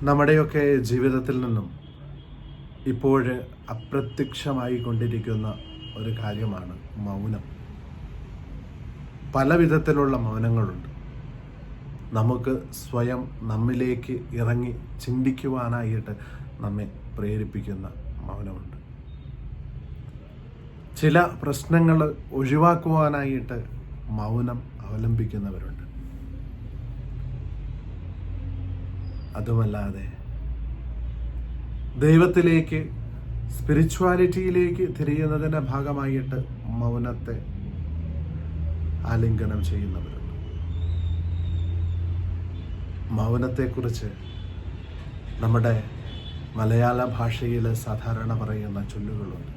നമ്മുടെയൊക്കെ ജീവിതത്തിൽ നിന്നും ഇപ്പോൾ അപ്രത്യക്ഷമായി കൊണ്ടിരിക്കുന്ന ഒരു കാര്യമാണ് മൗനം. പല വിധത്തിലുള്ള മൗനങ്ങളുണ്ട്. നമുക്ക് സ്വയം നമ്മിലേക്ക് ഇറങ്ങി ചിന്തിക്കുവാനായിട്ട് നമ്മെ പ്രേരിപ്പിക്കുന്ന മൗനമുണ്ട്. ചില പ്രശ്നങ്ങൾ ഒഴിവാക്കുവാനായിട്ട് മൗനം അവലംബിക്കുന്നവരുണ്ട്. അതുമല്ലാതെ ദൈവത്തിലേക്ക്, സ്പിരിച്വാലിറ്റിയിലേക്ക് തിരിയുന്നതിൻ്റെ ഭാഗമായിട്ട് മൗനത്തെ ആലിംഗനം ചെയ്യുന്നവരുണ്ട്. മൗനത്തെക്കുറിച്ച് നമ്മുടെ മലയാള ഭാഷയിൽ സാധാരണ പറയുന്ന ചൊല്ലുകളുണ്ട്.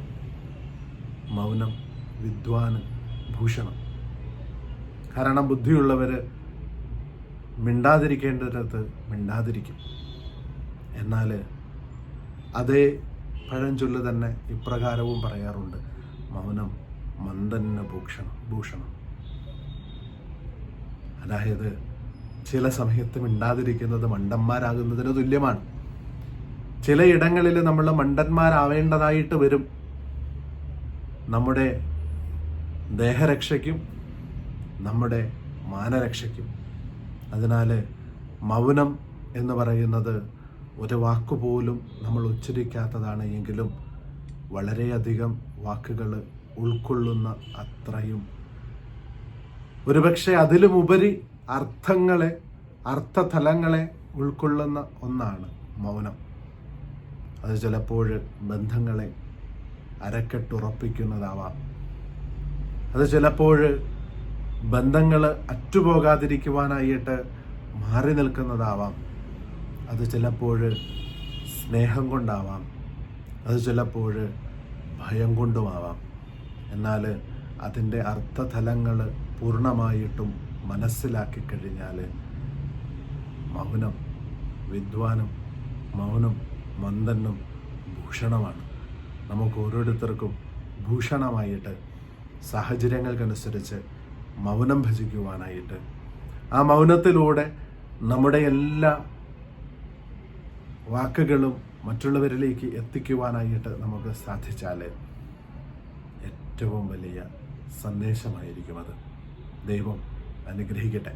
മൗനം വിദ്വാന് ഭൂഷണം. കാരണം ബുദ്ധിയുള്ളവർ മിണ്ടാതിരിക്കേണ്ടിടത്ത് മിണ്ടാതിരിക്കും. എന്നാൽ അതേ പഴഞ്ചൊല്ല് തന്നെ ഇപ്രകാരവും പറയാറുണ്ട്: മൗനം മന്ദന് ഭൂഷണം. അതായത് ചില സമയത്ത് മിണ്ടാതിരിക്കുന്നത് മണ്ടന്മാരാകുന്നതിന് തുല്യമാണ്. ചിലയിടങ്ങളിൽ നമ്മൾ മണ്ടന്മാരാവേണ്ടതായിട്ട് വരും, നമ്മുടെ ദേഹരക്ഷയ്ക്കും നമ്മുടെ മാനരക്ഷയ്ക്കും. അതിനാൽ മൗനം എന്ന് പറയുന്നത് ഒരു വാക്കുപോലും നമ്മൾ ഉച്ചരിക്കാത്തതാണ് എങ്കിലും വളരെയധികം വാക്കുകൾ ഉൾക്കൊള്ളുന്ന അത്രയും, ഒരുപക്ഷെ അതിലുമുപരി അർത്ഥതലങ്ങളെ ഉൾക്കൊള്ളുന്ന ഒന്നാണ് മൗനം. അത് ചിലപ്പോൾ ബന്ധങ്ങളെ അരക്കെട്ടുറപ്പിക്കുന്നതാവാം. അത് ചിലപ്പോൾ ബന്ധങ്ങൾ അറ്റുപോകാതിരിക്കുവാനായിട്ട് മാറി നിൽക്കുന്നതാവാം. അത് ചിലപ്പോൾ സ്നേഹം കൊണ്ടാവാം. അത് ചിലപ്പോൾ ഭയം കൊണ്ടുമാവാം. എന്നാൽ അതിൻ്റെ അർത്ഥതലങ്ങൾ പൂർണ്ണമായിട്ടും മനസ്സിലാക്കി കഴിഞ്ഞാൽ മൗനം വിദ്വാനും മൗനം മന്ദനും ഭൂഷണമാണ്. നമുക്ക് ഓരോരുത്തർക്കും ഭൂഷണമായിട്ട് സാഹചര്യങ്ങൾക്കനുസരിച്ച് മൗനം ഭജിക്കുവാനായിട്ട്, ആ മൗനത്തിലൂടെ നമ്മുടെ എല്ലാ വാക്കുകളും മറ്റുള്ളവരിലേക്ക് എത്തിക്കുവാനായിട്ട് നമുക്ക് സാധിച്ചാൽ ഏറ്റവും വലിയ സന്ദേശമായിരിക്കും അത്. ദൈവം അനുഗ്രഹിക്കട്ടെ.